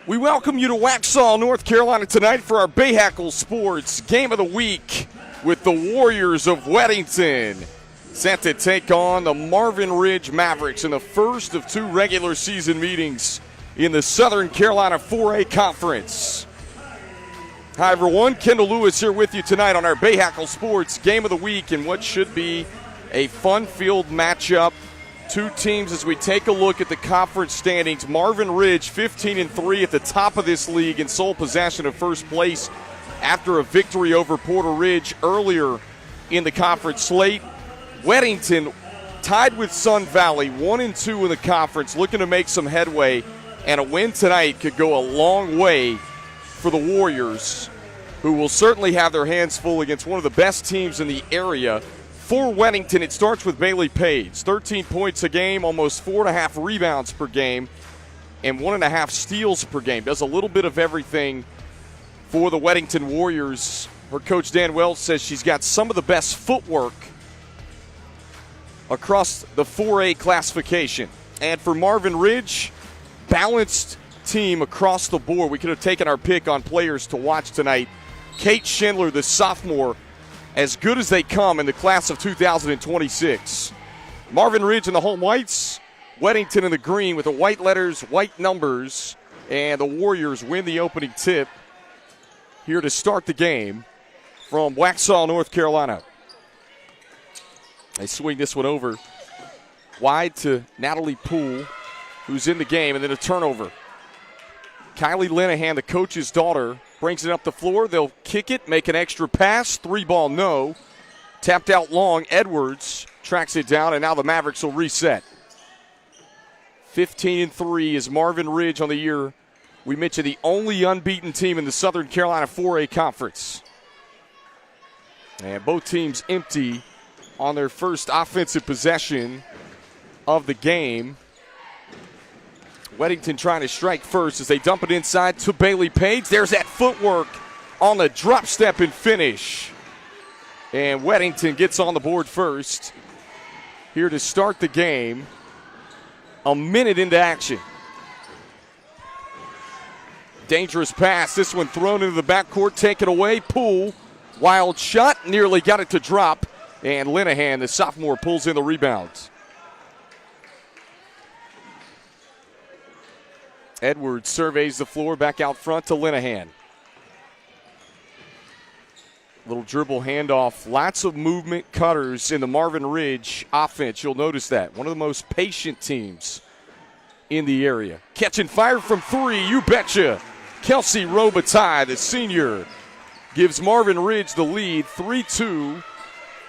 We welcome you to Waxhaw, North Carolina tonight for our Bahakel Sports Game of the Week with the Warriors of Weddington set to take on the Marvin Ridge Mavericks in the first of two regular season meetings in the Southern Carolina 4A Conference. Hi everyone, Kendall Lewis here with you tonight on our Bahakel Sports Game of the Week in what should be a fun-filled matchup. Two teams as we take a look at the conference standings. Marvin Ridge 15-3 at the top of this league in sole possession of first place after a victory over Porter Ridge earlier in the conference slate. Weddington tied with Sun Valley 1-2 in the conference, looking to make some headway, and a win tonight could go a long way for the Warriors, who will certainly have their hands full against one of the best teams in the area. For Weddington, it starts with Bailey Page. 13 points a game, almost 4.5 rebounds per game, and 1.5 steals per game. Does a little bit of everything for the Weddington Warriors. Her coach, Dan Welch, says she's got some of the best footwork across the 4A classification. And for Marvin Ridge, balanced team across the board. We could have taken our pick on players to watch tonight. Kate Schindler, the sophomore, as good as they come in the class of 2026. Marvin Ridge in the home whites, Weddington in the green with the white letters, white numbers, and the Warriors win the opening tip here to start the game from Waxhaw, North Carolina. They swing this one over wide to Natalie Poole, who's in the game, and then a turnover. Kylie Linehan, the coach's daughter, brings it up the floor. They'll kick it, make an extra pass. 3-ball no. Tapped out long. Edwards tracks it down, and now the Mavericks will reset. 15-3 is Marvin Ridge on the year. We mentioned the only unbeaten team in the Southern Carolina 4A Conference. And both teams empty on their first offensive possession of the game. Weddington trying to strike first as they dump it inside to Bailey Page. There's that footwork on the drop step and finish. And Weddington gets on the board first here to start the game. A minute into action. Dangerous pass. This one thrown into the backcourt. Taken away. Poole. Wild shot. Nearly got it to drop. And Linehan, the sophomore, pulls in the rebound. Edwards surveys the floor back out front to Linehan. Little dribble handoff. Lots of movement cutters in the Marvin Ridge offense. You'll notice that. One of the most patient teams in the area. Catching fire from three, you betcha. Kelsey Robitaille, the senior, gives Marvin Ridge the lead. 3-2,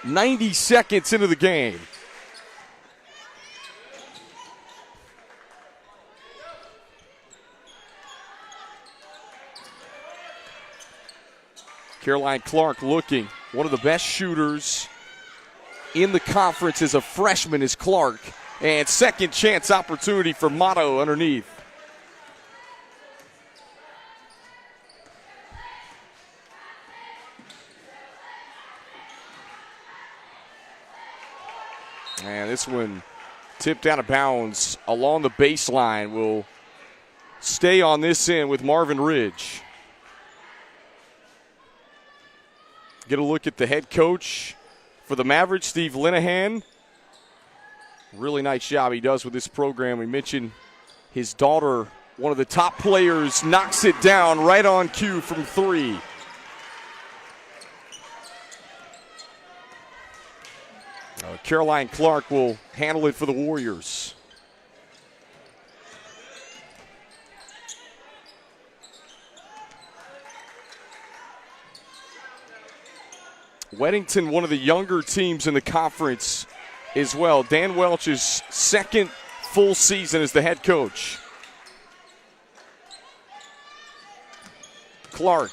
90 seconds into the game. Caroline Clark looking. One of the best shooters in the conference as a freshman is Clark. And second chance opportunity for Motto underneath. And this one tipped out of bounds along the baseline. Will stay on this end with Marvin Ridge. Get a look at the head coach for the Mavericks, Steve Linehan. Really nice job he does with this program. We mentioned his daughter, one of the top players, knocks it down right on cue from three. Caroline Clark will handle it for the Warriors. Weddington, one of the younger teams in the conference as well. Dan Welch's second full season as the head coach. Clark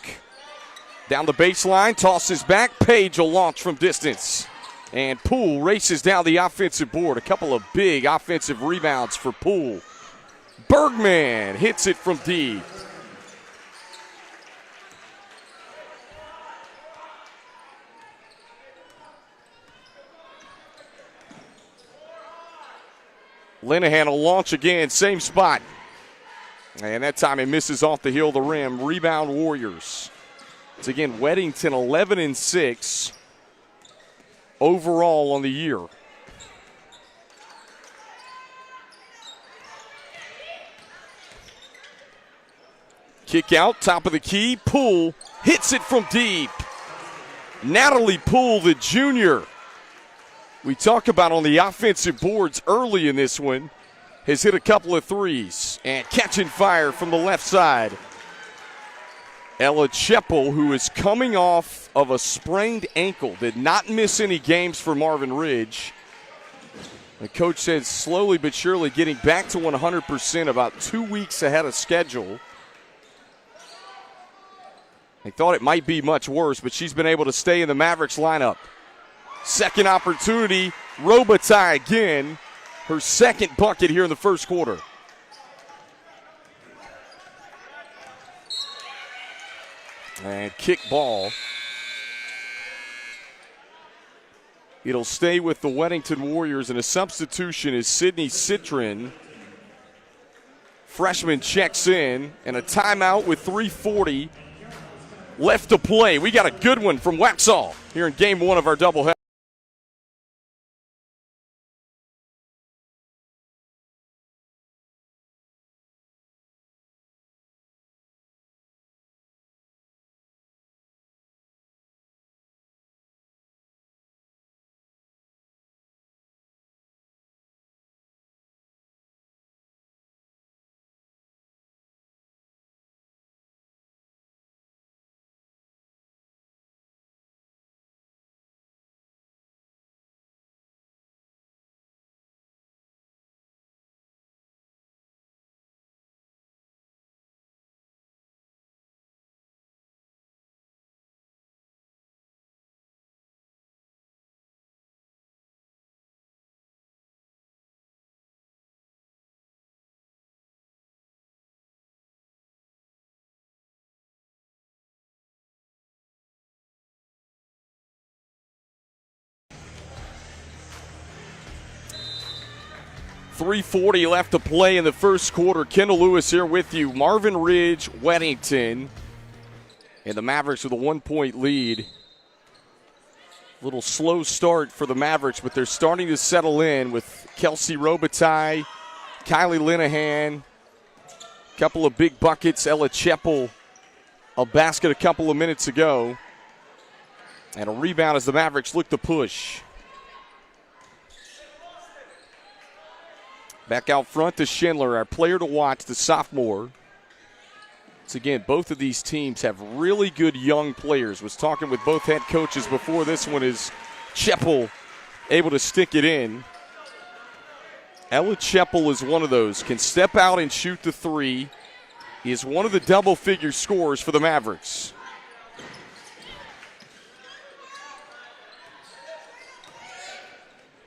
down the baseline, tosses back. Page will launch from distance. And Poole races down the offensive board. A couple of big offensive rebounds for Poole. Bergman hits it from deep. Linehan will launch again, same spot. And that time it misses off the heel of the rim. Rebound Warriors. It's again Weddington 11-6 overall on the year. Kick out, top of the key. Poole hits it from deep. Natalie Poole, the junior, we talk about on the offensive boards early in this one, has hit a couple of threes and catching fire from the left side. Ella Cheppel, who is coming off of a sprained ankle, did not miss any games for Marvin Ridge. The coach said slowly but surely getting back to 100% about 2 weeks ahead of schedule. They thought it might be much worse, but she's been able to stay in the Mavericks lineup. Second opportunity, Robitaille again. Her second bucket here in the first quarter. And kick ball. It'll stay with the Weddington Warriors, and a substitution is Sydney Citron. Freshman checks in, and a timeout with 3:40 left to play. We got a good one from Waxhaw here in game one of our doubleheader. .340 left to play in the first quarter. Kendall Lewis here with you. Marvin Ridge, Weddington, and the Mavericks with a 1-point lead. Little slow start for the Mavericks, but they're starting to settle in with Kelsey Robitaille, Kylie Linehan, a couple of big buckets. Ella Cheppel, a basket a couple of minutes ago. And a rebound as the Mavericks look to push. Back out front to Schindler, our player to watch, the sophomore. So again, both of these teams have really good young players. Was talking with both head coaches before this one. Is Cheppel able to stick it in? Ella Cheppel is one of those. Can step out and shoot the three. He is one of the double-figure scorers for the Mavericks.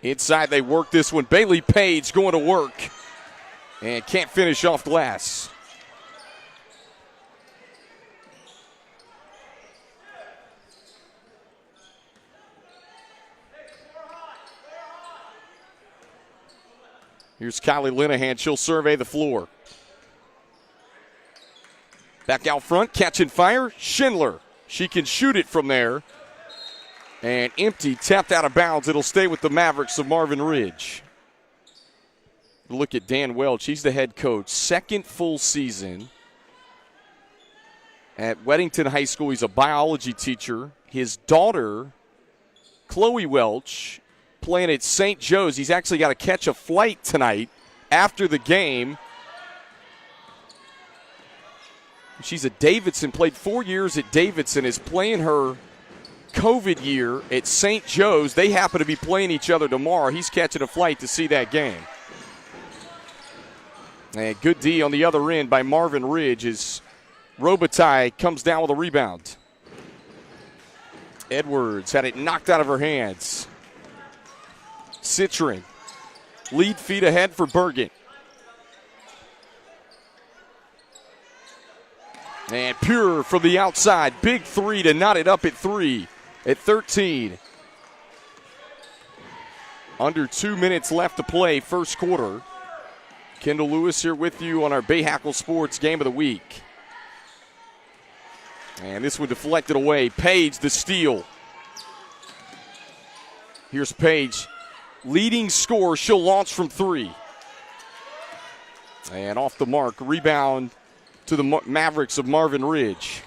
Inside they work this one. Bailey Page going to work and can't finish off glass. Here's Kylie Linehan. She'll survey the floor. Back out front, catching fire. Schindler. She can shoot it from there. And empty, tapped out of bounds. It'll stay with the Mavericks of Marvin Ridge. Look at Dan Welch. He's the head coach. Second full season at Weddington High School. He's a biology teacher. His daughter, Chloe Welch, playing at St. Joe's. He's actually got to catch a flight tonight after the game. She's at Davidson, played 4 years at Davidson, is playing her COVID year at St. Joe's. They happen to be playing each other tomorrow. He's catching a flight to see that game. And good D on the other end by Marvin Ridge as Robitaille comes down with a rebound. Edwards had it knocked out of her hands. Citron, lead feet ahead for Bergen. And Pure from the outside. Big three to knot it up at 3 at 13. Under 2 minutes left to play first quarter. Kendall Lewis here with you on our Bahakel Sports Game of the Week. And this one deflected away. Page the steal. Here's Page. Leading scorer. She'll launch from three. And off the mark. Rebound to the Mavericks of Marvin Ridge.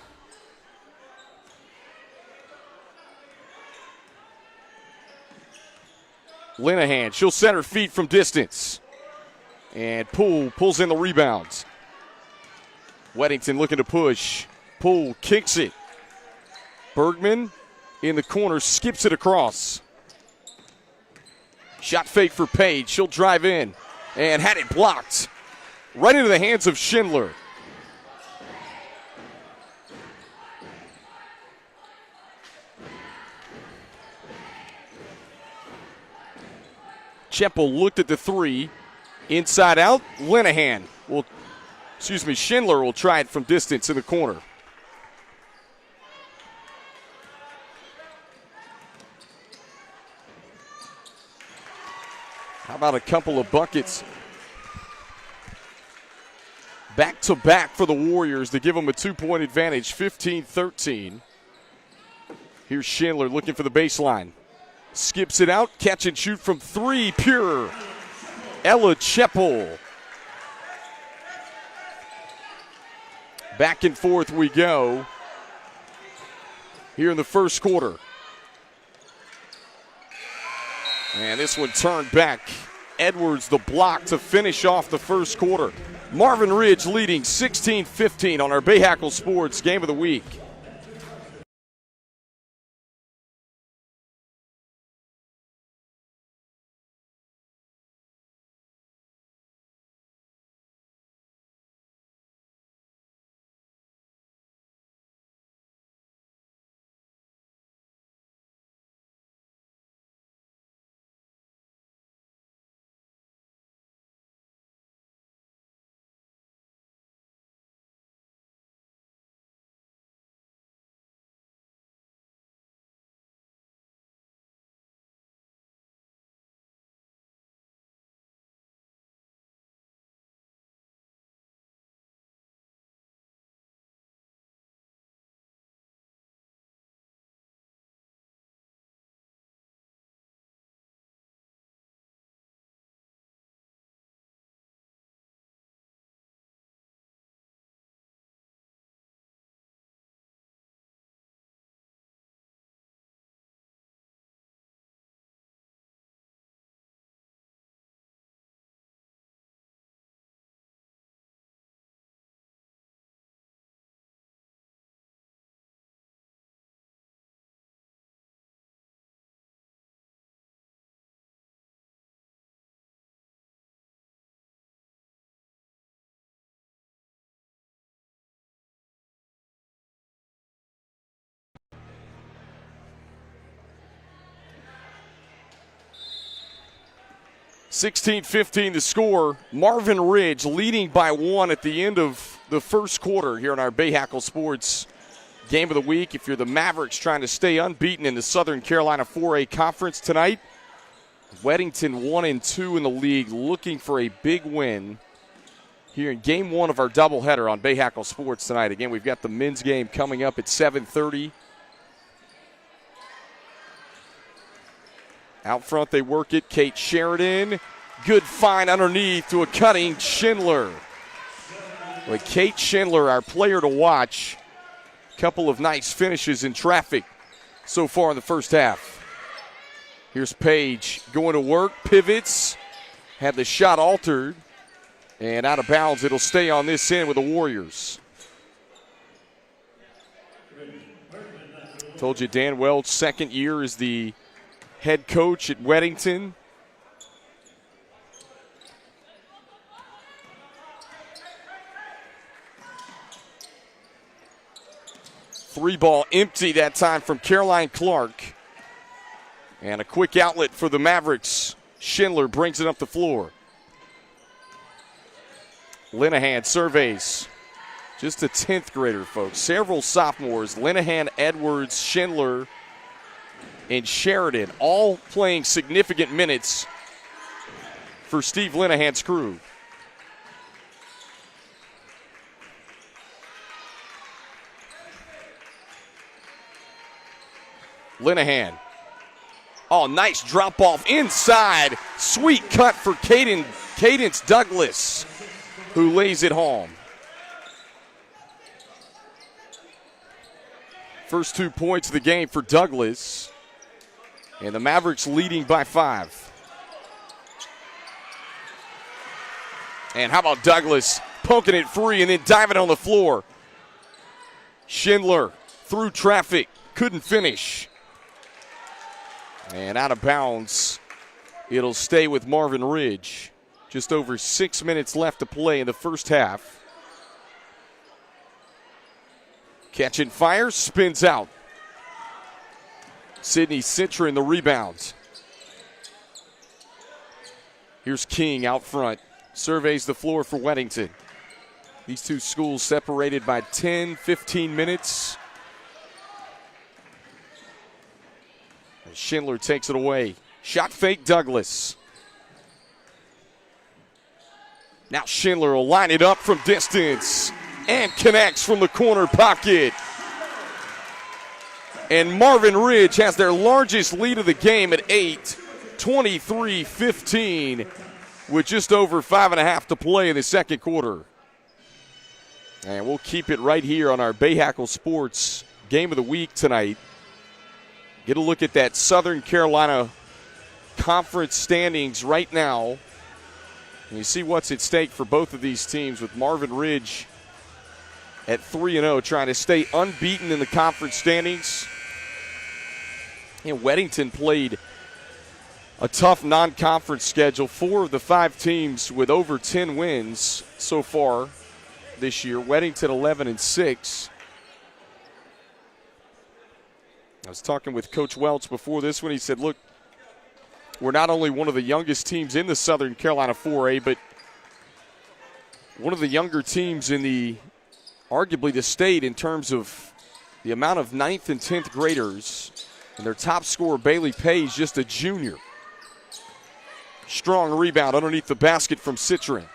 Linehan. She'll set her feet from distance. And Poole pulls in the rebounds. Weddington looking to push. Poole kicks it. Bergman in the corner, skips it across. Shot fake for Page. She'll drive in and had it blocked. Right into the hands of Schindler. Cheppel looked at the three. Inside out, Schindler will try it from distance in the corner. How about a couple of buckets back-to-back for the Warriors to give them a 2-point advantage, 15-13. Here's Schindler looking for the baseline. Skips it out, catch and shoot from three, pure. Ella Cheppel. Back and forth we go here in the first quarter. And this one turned back. Edwards the block to finish off the first quarter. Marvin Ridge leading 16-15 on our Bahakel Sports Game of the Week. (16-15) the score. Marvin Ridge leading by one at the end of the first quarter here on our Bahakel Sports Game of the Week. If you're the Mavericks trying to stay unbeaten in the Southern Carolina 4A Conference tonight, Weddington 1-2 in the league, looking for a big win here in Game 1 of our doubleheader on Bahakel Sports tonight. Again, we've got the men's game coming up at 7:30. Out front, they work it. Kate Sheridan. Good find underneath to a cutting Schindler. But Kate Schindler, our player to watch. Couple of nice finishes in traffic so far in the first half. Here's Page going to work. Pivots. Had the shot altered. And out of bounds. It'll stay on this end with the Warriors. Told you Dan Welch, second year is the head coach at Weddington. Three ball empty that time from Caroline Clark. And a quick outlet for the Mavericks. Schindler brings it up the floor. Linehan surveys. Just a 10th grader, folks. Several sophomores. Linehan, Edwards, Schindler, and Sheridan, all playing significant minutes for Steve Linehan's crew. Linehan. Oh, nice drop off inside. Sweet cut for Cadence Douglas, who lays it home. First 2 points of the game for Douglas. And the Mavericks leading by 5. And how about Douglas poking it free and then diving on the floor. Schindler through traffic, couldn't finish. And out of bounds, it'll stay with Marvin Ridge. Just over 6 minutes left to play in the first half. Catching fire, spins out. Sidney Citron the rebound. Here's King out front. Surveys the floor for Weddington. These two schools separated by 10, 15 minutes. And Schindler takes it away. Shot fake Douglas. Now Schindler will line it up from distance and connects from the corner pocket. And Marvin Ridge has their largest lead of the game at 8, 23-15, with just over 5.5 to play in the second quarter. And we'll keep it right here on our Bahakel Sports Game of the Week tonight. Get a look at that Southern Carolina Conference standings right now. And you see what's at stake for both of these teams, with Marvin Ridge at 3-0, trying to stay unbeaten in the conference standings. And Weddington played a tough non-conference schedule. 4 of the 5 teams with over 10 wins so far this year. Weddington 11-6. I was talking with Coach Welch before this one. He said, look, we're not only one of the youngest teams in the Southern Carolina 4A, but one of the younger teams in arguably the state in terms of the amount of 9th and 10th graders. And their top scorer, Bailey Page, just a junior. Strong rebound underneath the basket from Citron.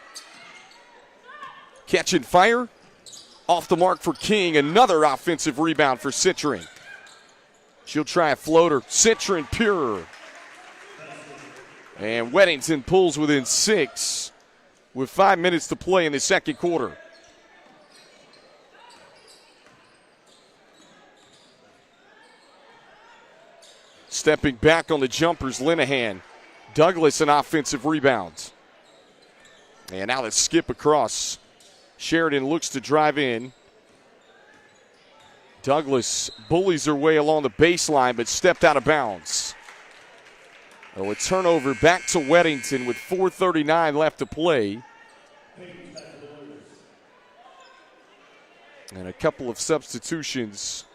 Catching fire. Off the mark for King. Another offensive rebound for Citron. She'll try a floater. Citron pure. And Weddington pulls within 6 with 5 minutes to play in the second quarter. Stepping back on the jumpers, Linehan. Douglas an offensive rebound. And now let's skip across. Sheridan looks to drive in. Douglas bullies her way along the baseline, but stepped out of bounds. Oh, a turnover back to Weddington with 4:39 left to play. And a couple of substitutions.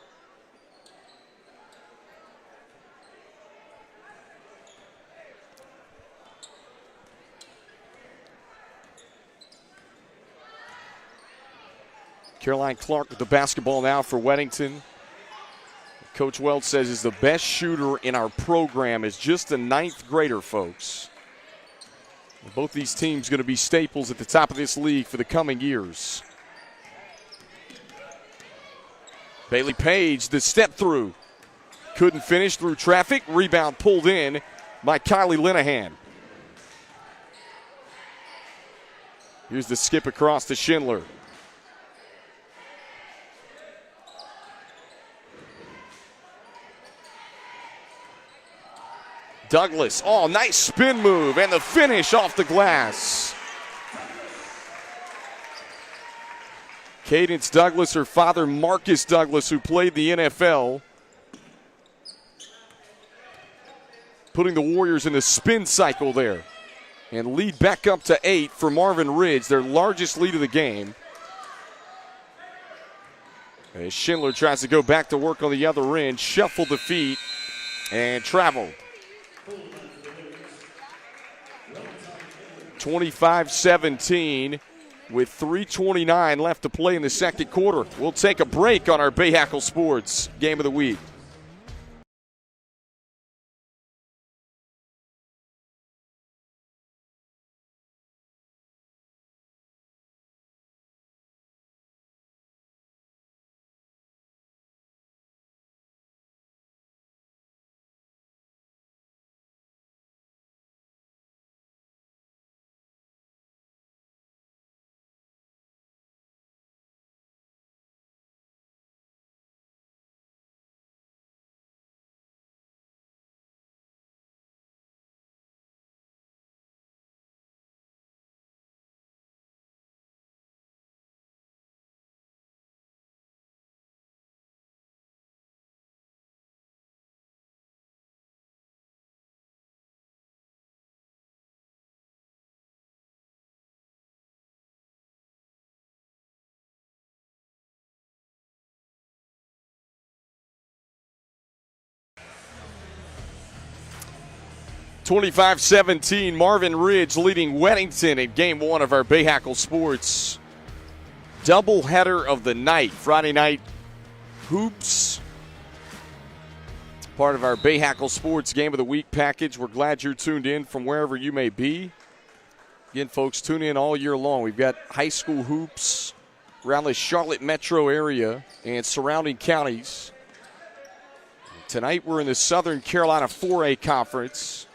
Caroline Clark with the basketball now for Weddington. Coach Welch says is the best shooter in our program, is just a 9th grader, folks. Both these teams going to be staples at the top of this league for the coming years. Bailey Page, the step through. Couldn't finish through traffic. Rebound pulled in by Kylie Linehan. Here's the skip across to Schindler. Douglas, oh, nice spin move, and the finish off the glass. Cadence Douglas, her father Marcus Douglas, who played the NFL, putting the Warriors in the spin cycle there. And lead back up to 8 for Marvin Ridge, their largest lead of the game. As Schindler tries to go back to work on the other end, shuffled the feet and traveled. 25-17 with 3:29 left to play in the second quarter. We'll take a break on our Bahakel Sports Game of the Week. 25-17, Marvin Ridge leading Weddington in Game 1 of our Bahakel Sports doubleheader of the night. Friday night hoops, part of our Bahakel Sports Game of the Week package. We're glad you're tuned in from wherever you may be. Again, folks, tune in all year long. We've got high school hoops around the Charlotte metro area and surrounding counties. Tonight we're in the Southern Carolina 4A Conference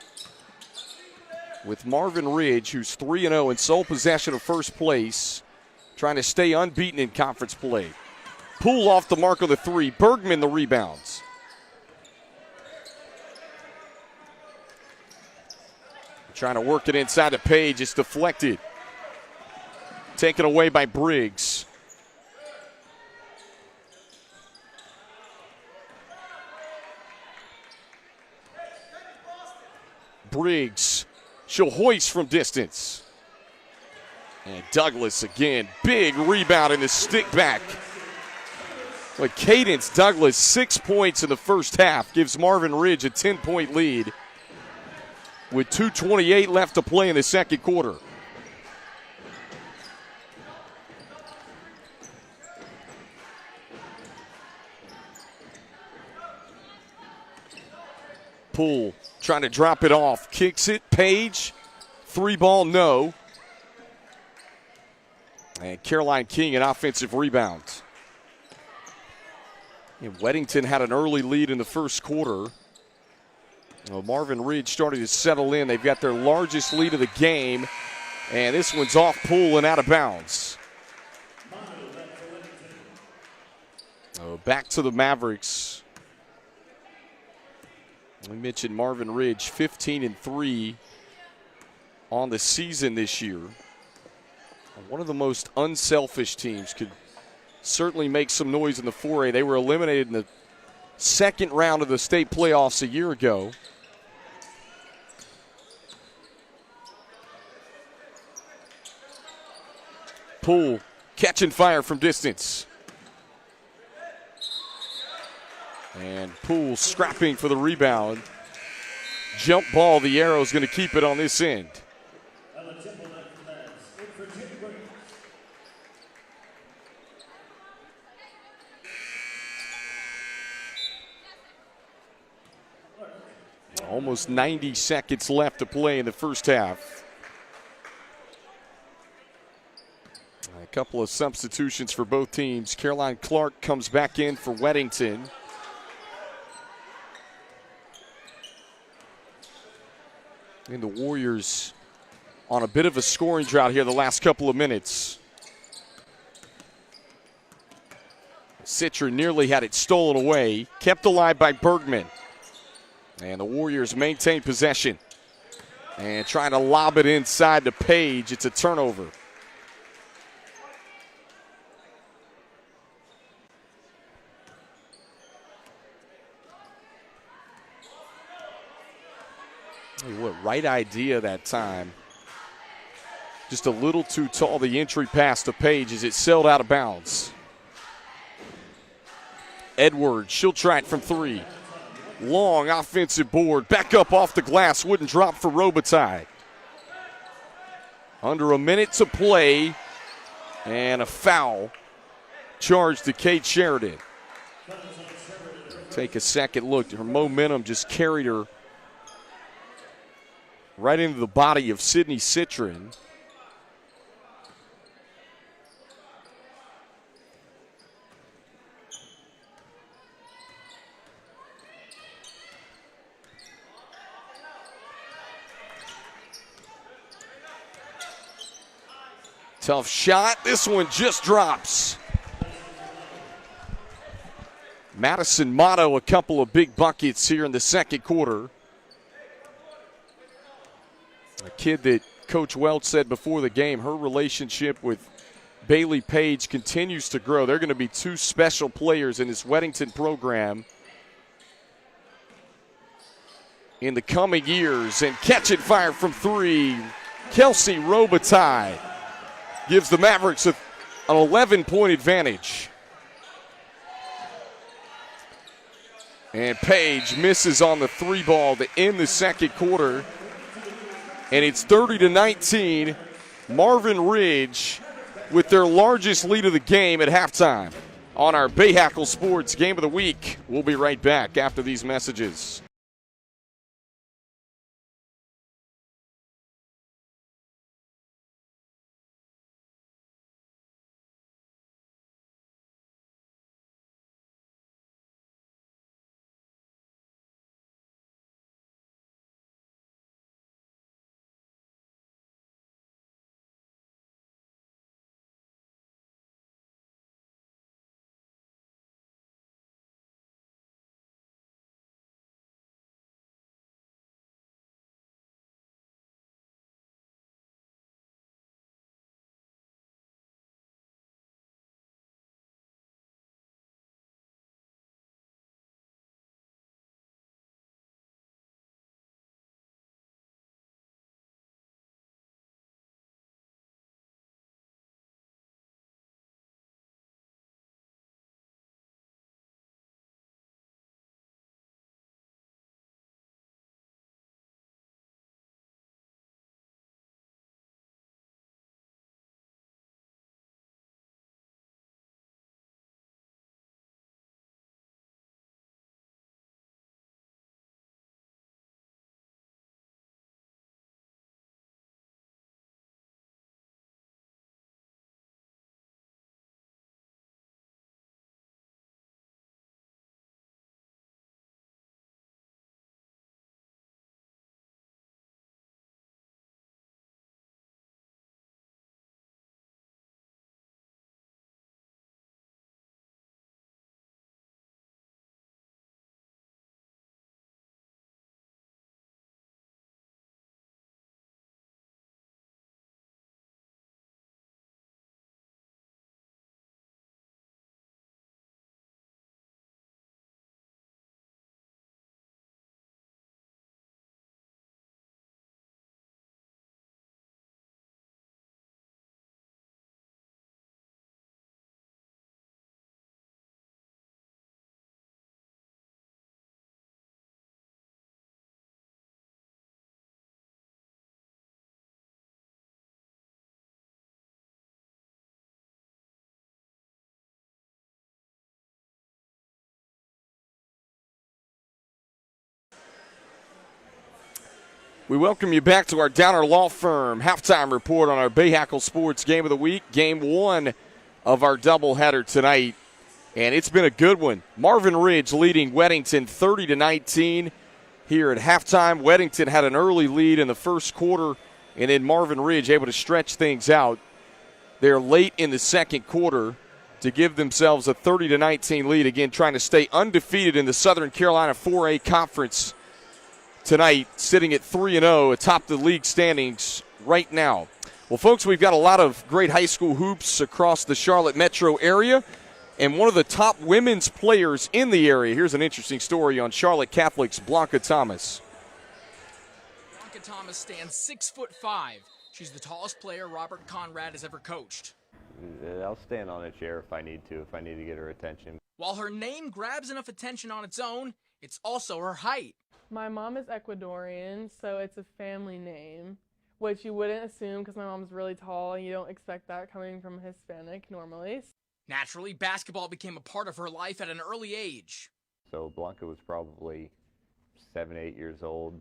with Marvin Ridge, who's 3-0 in sole possession of first place, trying to stay unbeaten in conference play. Poole off the mark of the three. Bergman the rebounds. Trying to work it inside the Page. It's deflected. Taken away by Briggs. Briggs. She'll hoist from distance. And Douglas again. Big rebound in the stick back. But Cadence Douglas, 6 points in the first half, gives Marvin Ridge a 10-point lead with 2:28 left to play in the second quarter. Poole trying to drop it off. Kicks it. Page. Three ball, no. And Caroline King an offensive rebound. And Weddington had an early lead in the first quarter. Well, Marvin Ridge started to settle in. They've got their largest lead of the game. And this one's off Poole and out of bounds. Back to the Mavericks. We mentioned Marvin Ridge, 15-3 on the season this year. One of the most unselfish teams, could certainly make some noise in the 4A. They were eliminated in the second round of the state playoffs a year ago. Poole catching fire from distance. And Poole scrapping for the rebound. Jump ball, the Arrow's going to keep it on this end. Almost 90 seconds left to play in the first half. A couple of substitutions for both teams. Caroline Clark comes back in for Weddington. And the Warriors on a bit of a scoring drought here the last couple of minutes. Citron nearly had it stolen away. Kept alive by Bergman. And the Warriors maintain possession. And trying to lob it inside the Page. It's a turnover. Hey, what right idea that time. Just a little too tall, the entry pass to Page as it sailed out of bounds. Edwards, she'll try it from three. Long offensive board, back up off the glass, wouldn't drop for Robitaille. Under a minute to play, and a foul charged to Kate Sheridan. Take a second look, her momentum just carried her right into the body of Sydney Citron. Tough shot. This one just drops. Madison Motto, a couple of big buckets here in the second quarter. A kid that Coach Welch said before the game, her relationship with Bailey Page continues to grow. They're going to be two special players in this Weddington program in the coming years. And catching fire from three, Kelsey Robitaille gives the Mavericks an 11-point advantage. And Page misses on the three ball to end the second quarter. and it's 30-19. Marvin Ridge with their largest lead of the game at halftime on our Bahakel Sports Game of the Week. We'll be right back after these messages. We welcome you back to our Downer Law Firm halftime report on our Bahakel Sports Game of the Week, Game 1 of our doubleheader tonight, and it's been a good one. Marvin Ridge leading Weddington 30-19 here at halftime. Weddington had an early lead in the first quarter, and then Marvin Ridge able to stretch things out there late in the second quarter to give themselves a 30-19 lead, again trying to stay undefeated in the Southern Carolina 4A Conference tonight, sitting at 3-0 atop the league standings right now. Well, folks, we've got a lot of great high school hoops across the Charlotte metro area, and one of the top women's players in the area. Here's an interesting story on Charlotte Catholic's Blanca Thomas. Blanca Thomas stands 6'5". She's the tallest player Robert Conrad has ever coached. I'll stand on a chair if I need to get her attention. While her name grabs enough attention on its own, it's also her height. My mom is Ecuadorian, so it's a family name, which you wouldn't assume because my mom's really tall, and you don't expect that coming from Hispanic normally. Naturally, basketball became a part of her life at an early age. So Blanca was probably 7, 8 years old.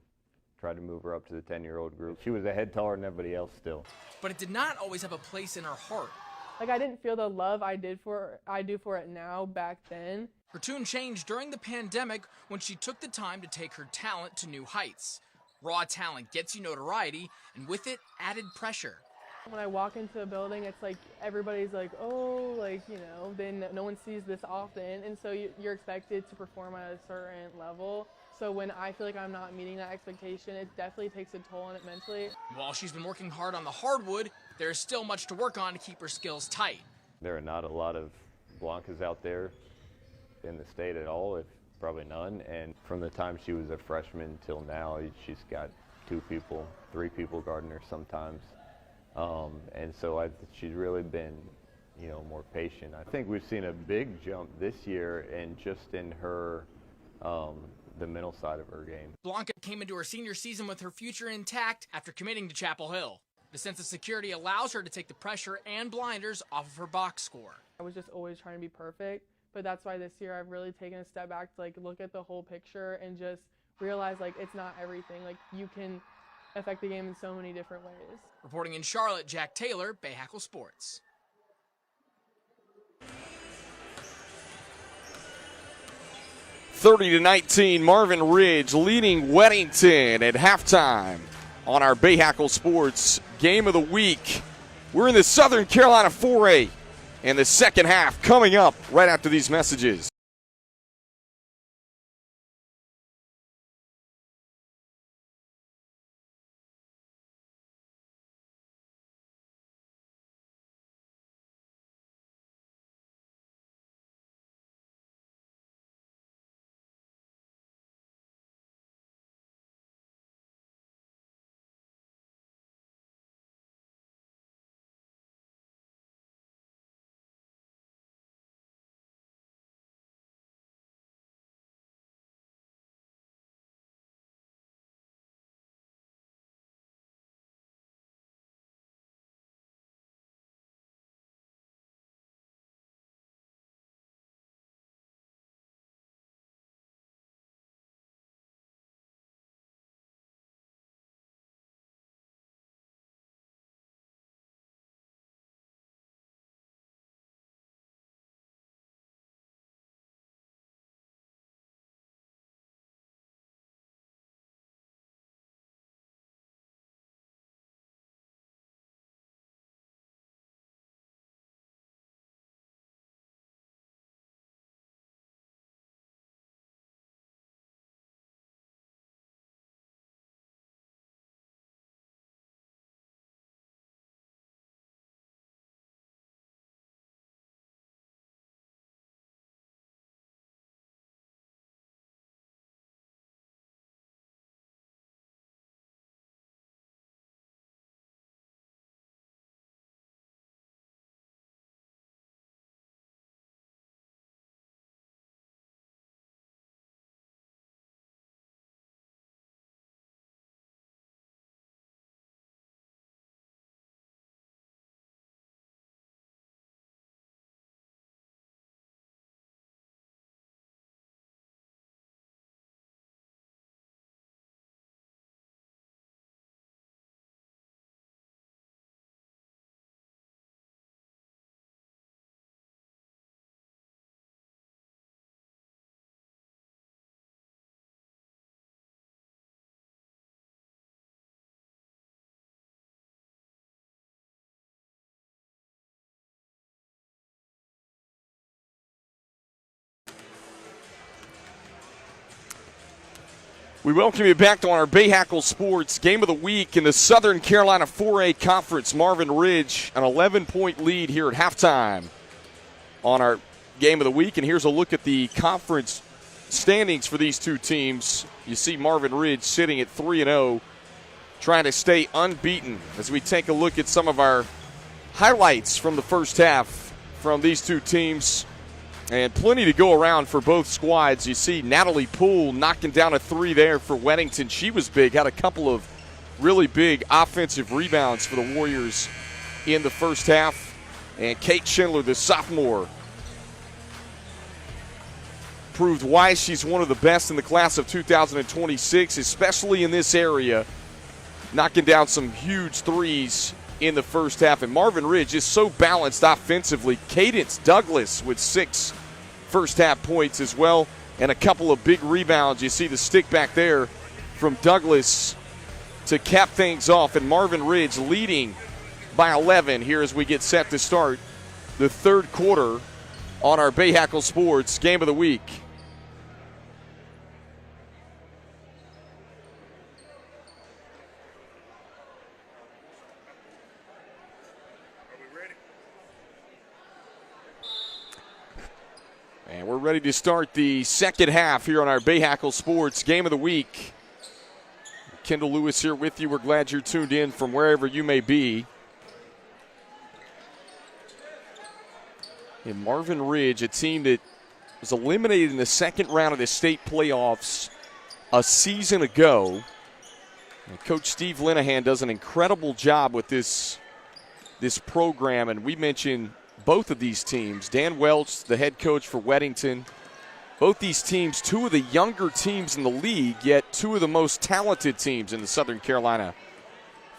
Tried to move her up to the 10-year-old group. She was a head taller than everybody else still. But it did not always have a place in her heart. Like, I didn't feel the love I do for it now back then. Her tune changed during the pandemic when she took the time to take her talent to new heights. Raw talent gets you notoriety, and with it, added pressure. When I walk into a building, it's like everybody's like, oh, like, you know, then no one sees this often, and so you're expected to perform at a certain level. So when I feel like I'm not meeting that expectation, it definitely takes a toll on it mentally. While she's been working hard on the hardwood, there's still much to work on to keep her skills tight. There are not a lot of Blancas out there in the state at all, if probably none. And from the time she was a freshman till now, she's got 2 people, 3 people guarding her sometimes. And so she's really been, you know, more patient. I think we've seen a big jump this year, and just in her the mental side of her game. Blanca came into her senior season with her future intact after committing to Chapel Hill. The sense of security allows her to take the pressure and blinders off of her box score. I was just always trying to be perfect, but that's why this year I've really taken a step back to like look at the whole picture and just realize like it's not everything. Like you can affect the game in so many different ways. Reporting in Charlotte, Jack Taylor, Bahakel Sports. (30-19), Marvin Ridge leading Weddington at halftime on our Bahakel Sports Game of the Week. We're in the Southern Carolina 4A, and the second half coming up right after these messages. We welcome you back to our Bahakel Sports Game of the Week in the Southern Carolina 4A Conference. Marvin Ridge, an 11-point lead here at halftime on our Game of the Week. And here's a look at the conference standings for these two teams. You see Marvin Ridge sitting at 3-0, trying to stay unbeaten as we take a look at some of our highlights from the first half from these two teams. And plenty to go around for both squads. You see Natalie Poole knocking down a three there for Weddington. She was big, had a couple of really big offensive rebounds for the Warriors in the first half. And Kate Schindler, the sophomore, proved why she's one of the best in the class of 2026, especially in this area, knocking down some huge threes in the first half. And Marvin Ridge is so balanced offensively. Cadence Douglas with 6 first half points as well, and a couple of big rebounds. You see the stick back there from Douglas to cap things off, and Marvin Ridge leading by 11 here as we get set to start the third quarter on our Bahakel Sports Game of the Week. And we're ready to start the second half here on our Bahakel Sports Game of the Week. Kendall Lewis here with you. We're glad you're tuned in from wherever you may be. And Marvin Ridge, a team that was eliminated in the second round of the state playoffs a season ago. And Coach Steve Linehan does an incredible job with this program, and we mentioned both of these teams. Dan Welch, the head coach for Weddington. Both these teams, two of the younger teams in the league, yet two of the most talented teams in the Southern Carolina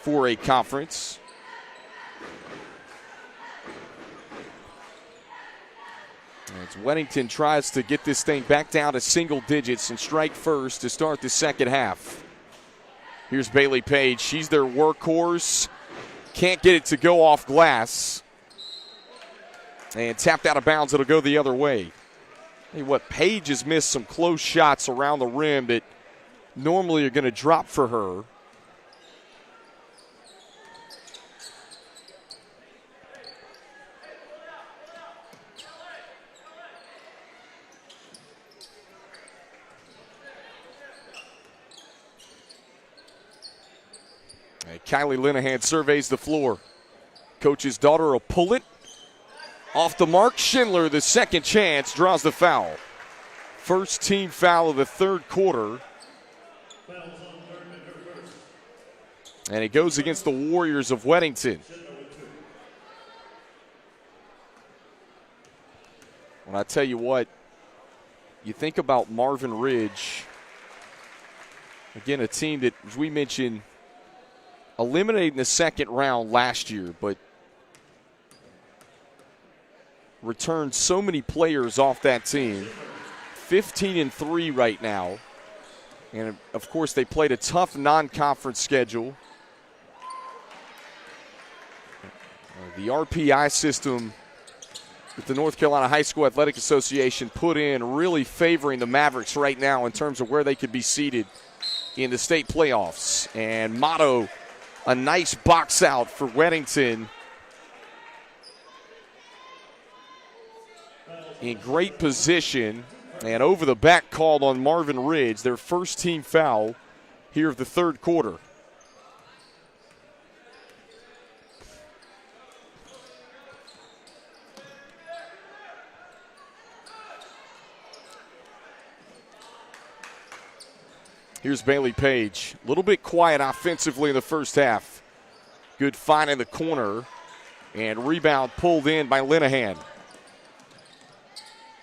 4A Conference. As Weddington tries to get this thing back down to single digits and strike first to start the second half. Here's Bailey Page. She's their workhorse. Can't get it to go off glass. And tapped out of bounds. It'll go the other way. Hey, what, Page has missed some close shots around the rim that normally are going to drop for her. Kylie Linehan surveys the floor. Coach's daughter will pull it. Off the mark, Schindler, the second chance, draws the foul. First team foul of the third quarter. And it goes against the Warriors of Weddington. When I tell you what, you think about Marvin Ridge. Again, a team that, as we mentioned, eliminated in the second round last year, but returned so many players off that team. 15-3 right now. And, of course, they played a tough non-conference schedule. The RPI system that the North Carolina High School Athletic Association put in really favoring the Mavericks right now in terms of where they could be seated in the state playoffs. And Motto, a nice box out for Weddington. In great position, and over the back called on Marvin Ridge, their first team foul here of the third quarter. Here's Bailey Page. A little bit quiet offensively in the first half. Good find in the corner. And rebound pulled in by Linehan.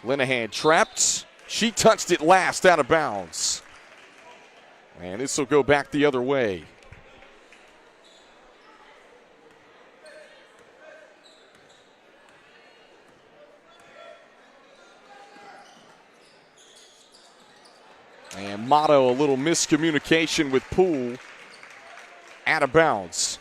Linehan trapped. She touched it last out of bounds. And this will go back the other way. And Motto, a little miscommunication with Poole, out of bounds.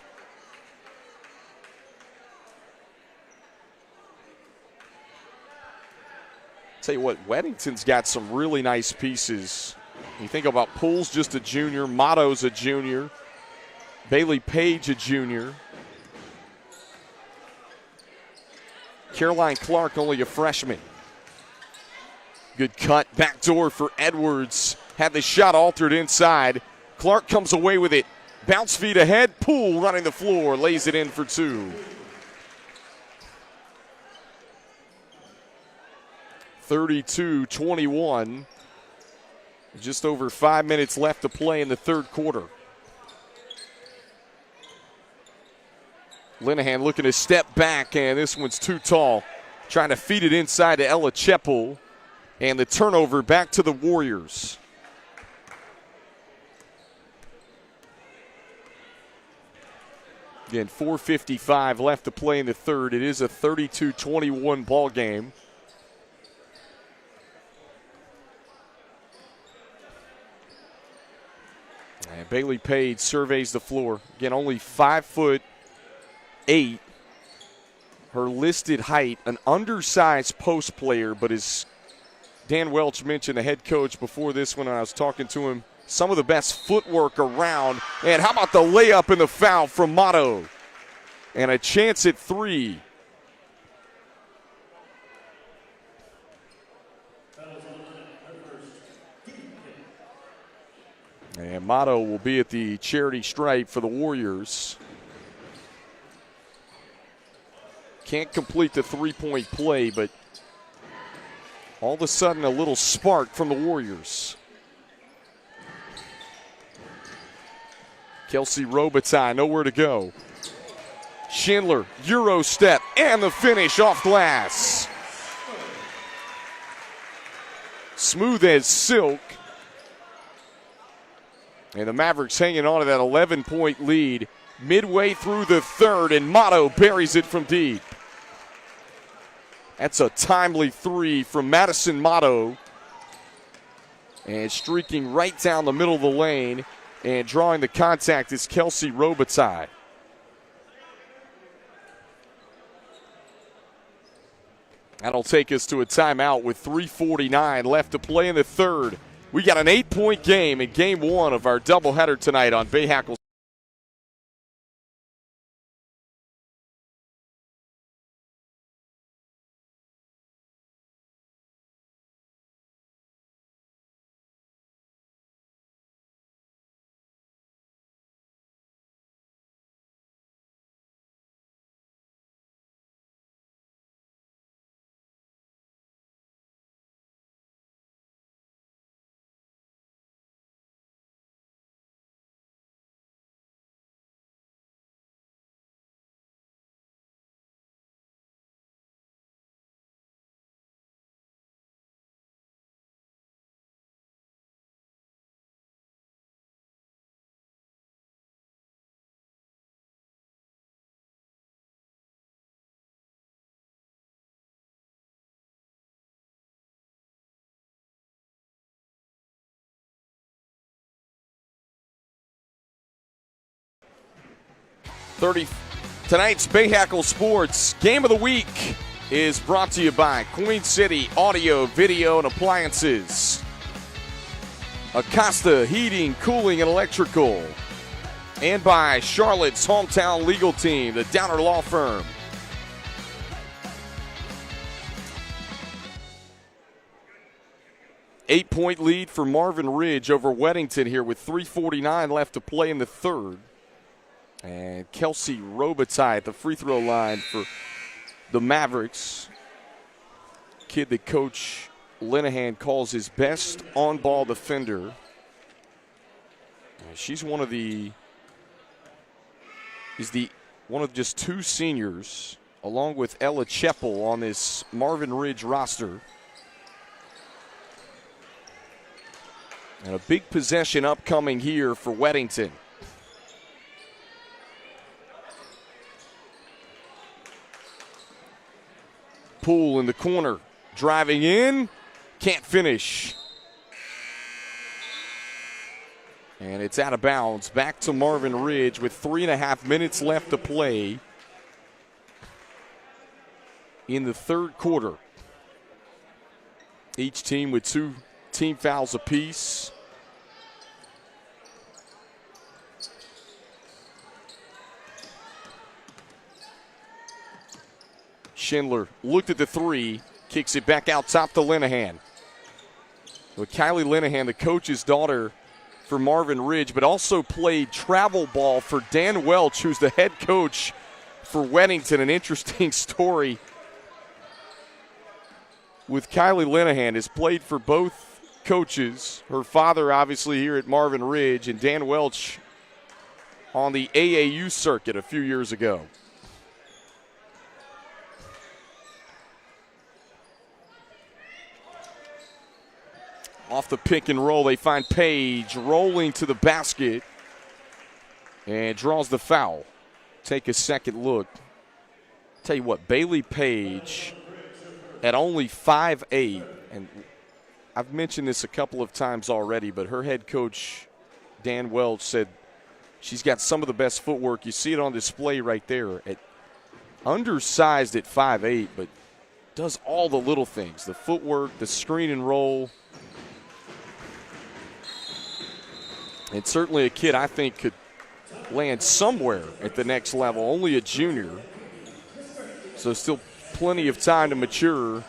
Tell you what, Weddington's got some really nice pieces. You think about Poole's just a junior, Motto's a junior, Bailey Page a junior, Caroline Clark only a freshman. Good cut, backdoor for Edwards. Had the shot altered inside. Clark comes away with it. Bounce feet ahead. Poole running the floor. Lays it in for two. 32-21. Just over 5 minutes left to play in the third quarter. Linehan looking to step back, and this one's too tall. Trying to feed it inside to Ella Cheppel. And the turnover back to the Warriors. Again, 4:55 left to play in the third. It is a 32-21 ball game. And Bailey Page surveys the floor. Again, only 5'8". Her listed height, an undersized post player, but is Dan Welch mentioned, the head coach, before this when I was talking to him, some of the best footwork around. And how about the layup and the foul from Motto? And a chance at three. And Motto will be at the charity stripe for the Warriors. Can't complete the three-point play, but all of a sudden, a little spark from the Warriors. Kelsey Robitaille, nowhere to go. Schindler, Euro step, and the finish off glass. Smooth as silk. And the Mavericks hanging on to that 11-point lead midway through the third, and Motto buries it from deep. That's a timely three from Madison Motto. And streaking right down the middle of the lane and drawing the contact is Kelsey Robitaille. That'll take us to a timeout with 3:49 left to play in the third. We got an 8-point game in game one of our doubleheader tonight on Bahakel. Tonight's Bahakel Sports Game of the Week is brought to you by Queen City Audio, Video, and Appliances, Acosta Heating, Cooling, and Electrical, and by Charlotte's hometown legal team, the Downer Law Firm. Eight-point lead for Marvin Ridge over Weddington here with 3:49 left to play in the third. And Kelsey Robitaille at the free throw line for the Mavericks. Kid that Coach Linehan calls his best on-ball defender. And she's one of just two seniors, along with Ella Cheppel on this Marvin Ridge roster. And a big possession upcoming here for Weddington. Poole in the corner, driving in, can't finish. And it's out of bounds. Back to Marvin Ridge with 3.5 minutes left to play in the third quarter. Each team with 2 team fouls apiece. Schindler looked at the three, kicks it back out top to Linehan. With Kylie Linehan, the coach's daughter for Marvin Ridge, but also played travel ball for Dan Welch, who's the head coach for Weddington. An interesting story with Kylie Linehan, has played for both coaches. Her father obviously here at Marvin Ridge, and Dan Welch on the AAU circuit a few years ago. Off the pick and roll, they find Page rolling to the basket and draws the foul. Take a second look. Tell you what, Bailey Page at only 5'8", and I've mentioned this a couple of times already, but her head coach, Dan Welch, said she's got some of the best footwork. You see it on display right there. Undersized at 5'8", but does all the little things, the footwork, the screen and roll. And certainly a kid I think could land somewhere at the next level, only a junior. So still plenty of time to mature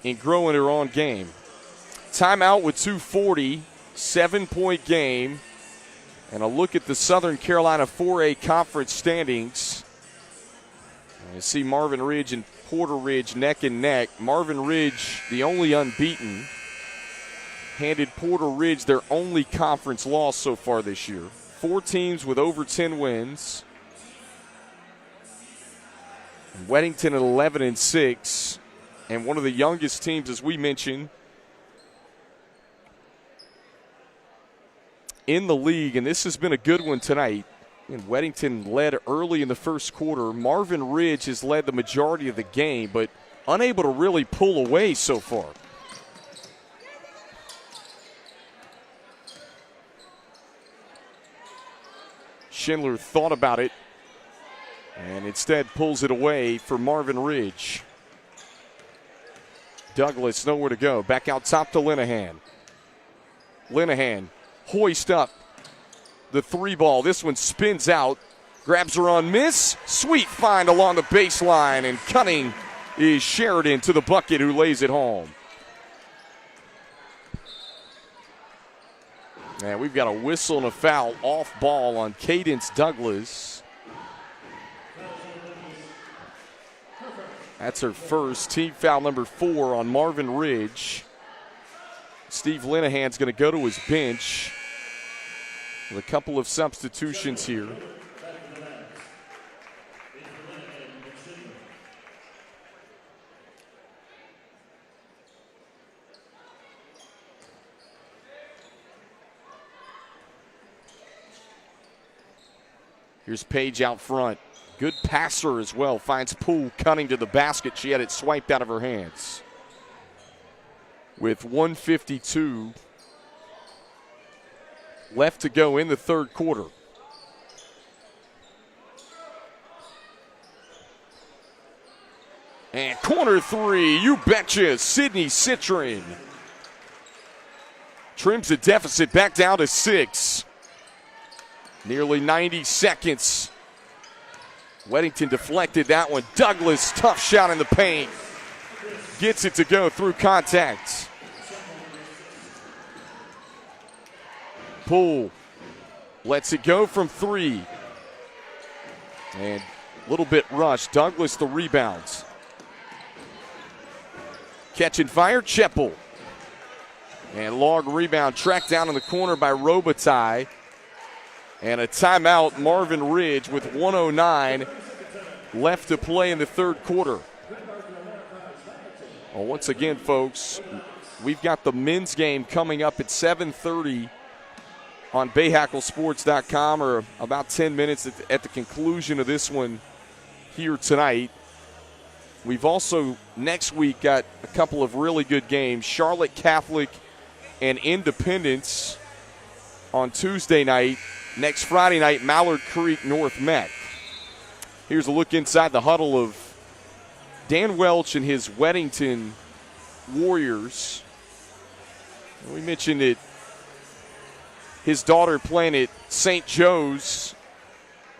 and grow in her own game. Timeout with 2:40, 7-point game. And a look at the Southern Carolina 4A conference standings. And you see Marvin Ridge and Porter Ridge neck and neck. Marvin Ridge, the only unbeaten, handed Porter Ridge their only conference loss so far this year. 4 teams with over 10 wins. Weddington at 11-6, and one of the youngest teams, as we mentioned, in the league, and this has been a good one tonight. And Weddington led early in the first quarter. Marvin Ridge has led the majority of the game, but unable to really pull away so far. Schindler thought about it and instead pulls it away for Marvin Ridge. Douglas nowhere to go. Back out top to Linehan. Linehan hoist up the 3 ball. This one spins out. Grabs her on miss. Sweet find along the baseline, and Cunning is Sheridan to the bucket, who lays it home. And we've got a whistle and a foul off ball on Cadence Douglas. That's her first. Team foul number 4 on Marvin Ridge. Steve Linehan's going to go to his bench with a couple of substitutions here. Here's Page out front. Good passer as well. Finds Poole cutting to the basket. She had it swiped out of her hands. With 1:52 left to go in the third quarter. And corner 3, you betcha, Sydney Citron. Trims the deficit back down to 6. Nearly 90 seconds. Weddington deflected that one. Douglas, tough shot in the paint. Gets it to go through contact. Poole lets it go from 3. And a little bit rushed. Douglas the rebounds. Catch and fire, Cheppel. And long rebound tracked down in the corner by Robitaille. And a timeout, Marvin Ridge, with 1:09 left to play in the third quarter. Well, once again, folks, we've got the men's game coming up at 7:30 on BahakelSports.com, or about 10 minutes at the conclusion of this one here tonight. We've also, next week, got a couple of really good games. Charlotte Catholic and Independence on Tuesday night. Next Friday night, Mallard Creek North Met. Here's a look inside the huddle of Dan Welch and his Weddington Warriors. We mentioned it. His daughter playing at St. Joe's.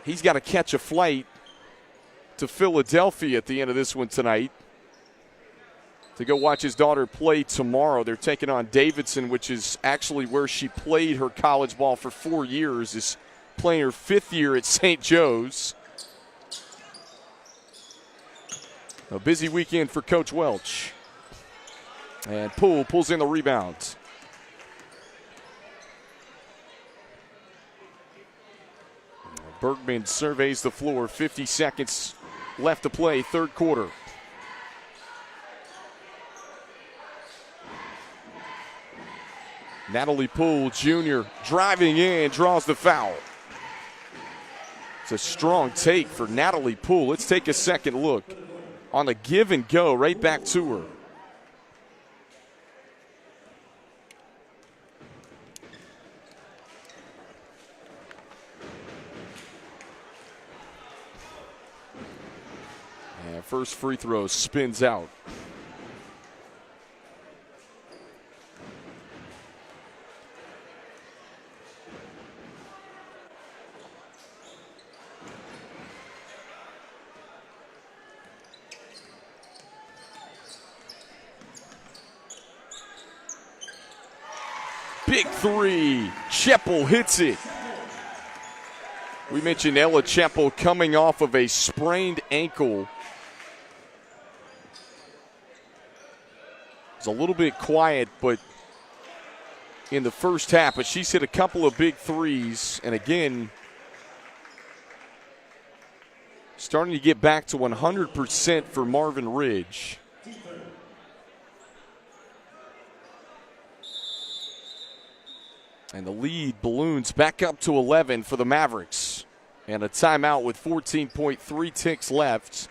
He's got to catch a flight to Philadelphia at the end of this one tonight to go watch his daughter play tomorrow. They're taking on Davidson, which is actually where she played her college ball for 4 years, is playing her 5th year at St. Joe's. A busy weekend for Coach Welch. And Poole pulls in the rebound. Bergman surveys the floor. 50 seconds left to play, third quarter. Natalie Poole, Jr., driving in, draws the foul. It's a strong take for Natalie Poole. Let's take a second look on the give and go right back to her. And first free throw spins out. Big three. Cheppel hits it. We mentioned Ella Cheppel coming off of a sprained ankle. It's a little bit quiet, but in the first half, but she's hit a couple of big threes. And again, starting to get back to 100% for Marvin Ridge. And the lead balloons back up to 11 for the Mavericks. And a timeout with 14.3 ticks left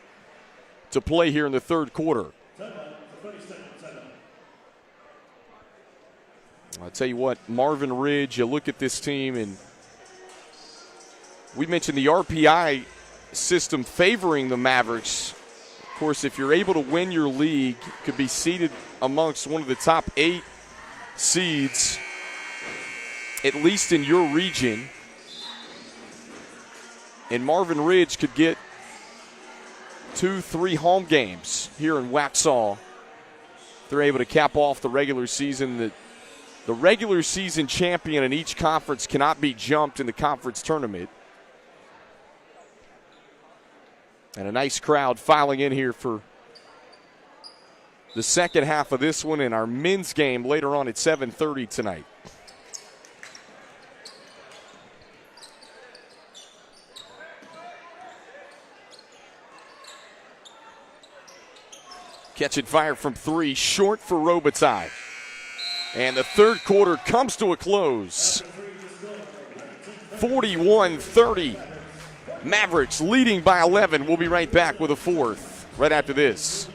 to play here in the third quarter. I'll tell you what, Marvin Ridge, you look at this team, and we mentioned the RPI system favoring the Mavericks. Of course, if you're able to win your league, you could be seated amongst one of the top 8 seeds, at least in your region. And Marvin Ridge could get 2-3 home games here in Waxhaw. They're able to cap off the regular season. The regular season champion in each conference cannot be jumped in the conference tournament. And a nice crowd filing in here for the second half of this one and our men's game later on at 7:30 tonight. Catching fire from 3, short for Robitaille. And the third quarter comes to a close. 41-30. Mavericks leading by 11. We'll be right back with a fourth right after this.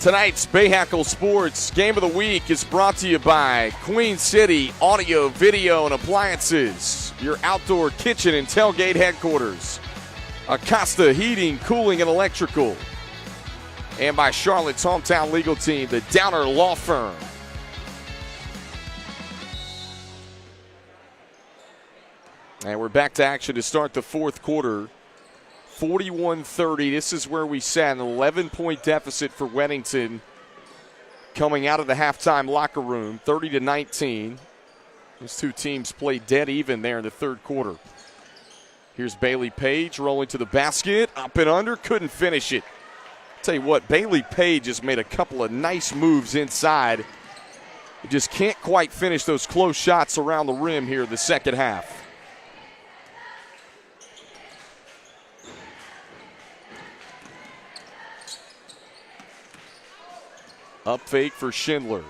Tonight's Bahakel Sports Game of the Week is brought to you by Queen City Audio, Video, and Appliances, your outdoor kitchen and tailgate headquarters. Acosta Heating, Cooling, and Electrical. And by Charlotte's hometown legal team, the Downer Law Firm. And we're back to action to start the fourth quarter. 41-30. This is where we sat, an 11-point deficit for Weddington coming out of the halftime locker room, 30-19. These two teams played dead even there in the third quarter. Here's Bailey Page rolling to the basket, up and under, couldn't finish it. Tell you what, Bailey Page has made a couple of nice moves inside. He just can't quite finish those close shots around the rim here in the second half. Up fake for Schindler.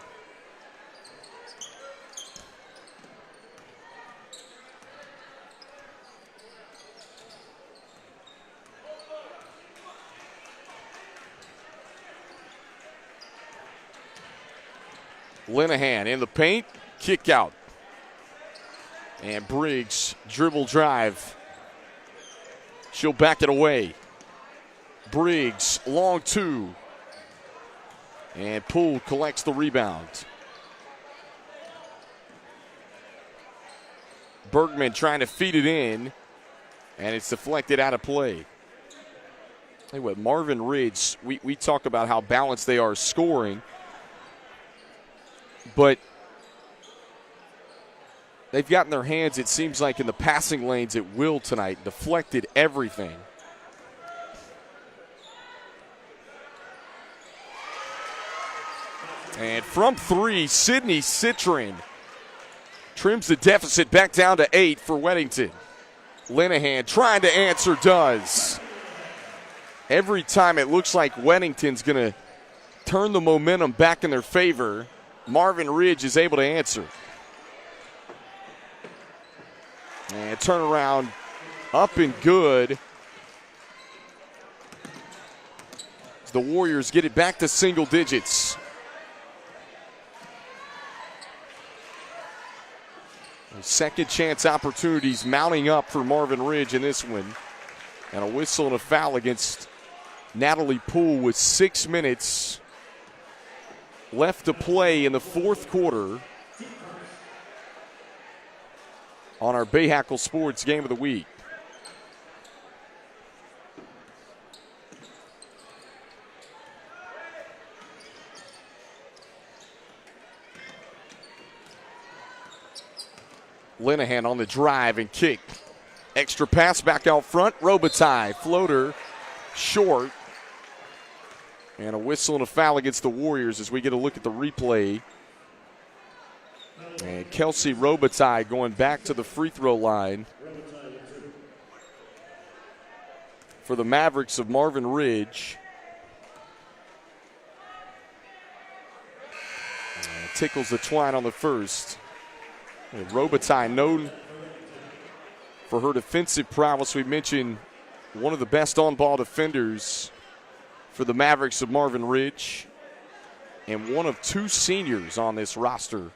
Linehan in the paint, kick out. And Briggs, dribble drive. She'll back it away. Briggs, long two. And Poole collects the rebound. Bergman trying to feed it in, and it's deflected out of play. Tell you what, Marvin Ridge, we talk about how balanced they are scoring, but they've gotten their hands, it seems like, in the passing lanes at will tonight, deflected everything. And from three, Sydney Citron trims the deficit back down to 8 for Weddington. Linehan trying to answer, does. Every time it looks like Weddington's going to turn the momentum back in their favor, Marvin Ridge is able to answer. And turnaround up and good. The Warriors get it back to single digits. Second chance opportunities mounting up for Marvin Ridge in this one. And a whistle and a foul against Natalie Poole with 6 minutes left to play in the fourth quarter on our Bahakel Sports Game of the Week. Linehan on the drive and kick. Extra pass back out front. Robitaille, floater, short. And a whistle and a foul against the Warriors as we get a look at the replay. And Kelsey Robitaille going back to the free throw line for the Mavericks of Marvin Ridge. And tickles the twine on the first. And Robitaille, known for her defensive prowess. We mentioned one of the best on-ball defenders for the Mavericks of Marvin Ridge, and one of 2 seniors on this roster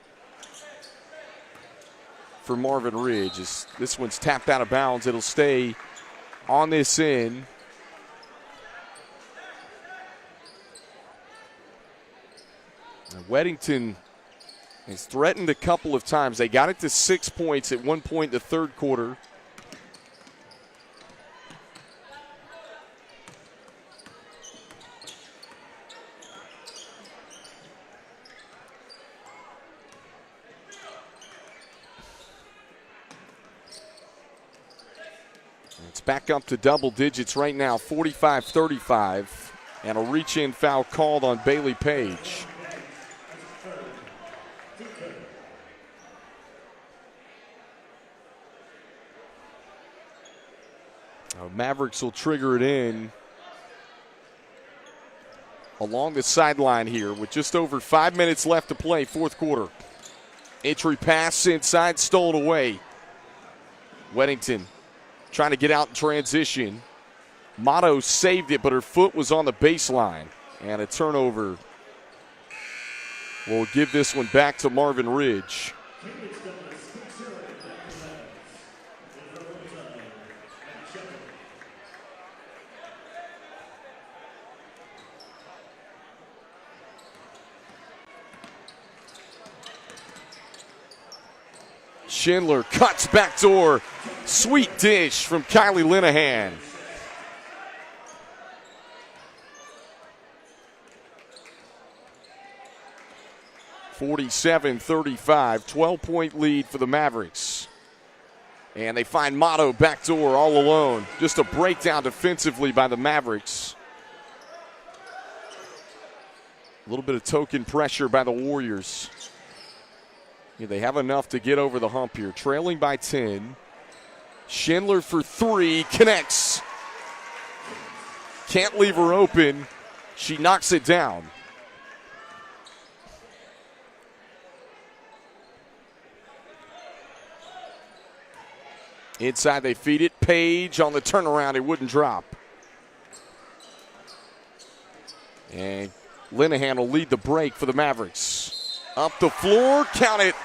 for Marvin Ridge. As this one's tapped out of bounds, it'll stay on this end. And Weddington has threatened a couple of times. They got it to 6 points at one point in the third quarter. It's back up to double digits right now, 45-35, and a reach-in foul called on Bailey Page. Mavericks will trigger it in along the sideline here with just over 5 minutes left to play, fourth quarter. Entry pass inside, stolen away. Weddington trying to get out in transition. Motto saved it, but her foot was on the baseline. And a turnover will give this one back to Marvin Ridge. Schindler cuts backdoor. Sweet dish from Kylie Linehan. (47-35), 12-point lead for the Mavericks. And they find Motto backdoor all alone. Just a breakdown defensively by the Mavericks. A little bit of token pressure by the Warriors. Yeah, they have enough to get over the hump here. Trailing by 10. Schindler for 3, connects. Can't leave her open. She knocks it down. Inside they feed it. Page on the turnaround. It wouldn't drop. And Linehan will lead the break for the Mavericks. Up the floor. Count it.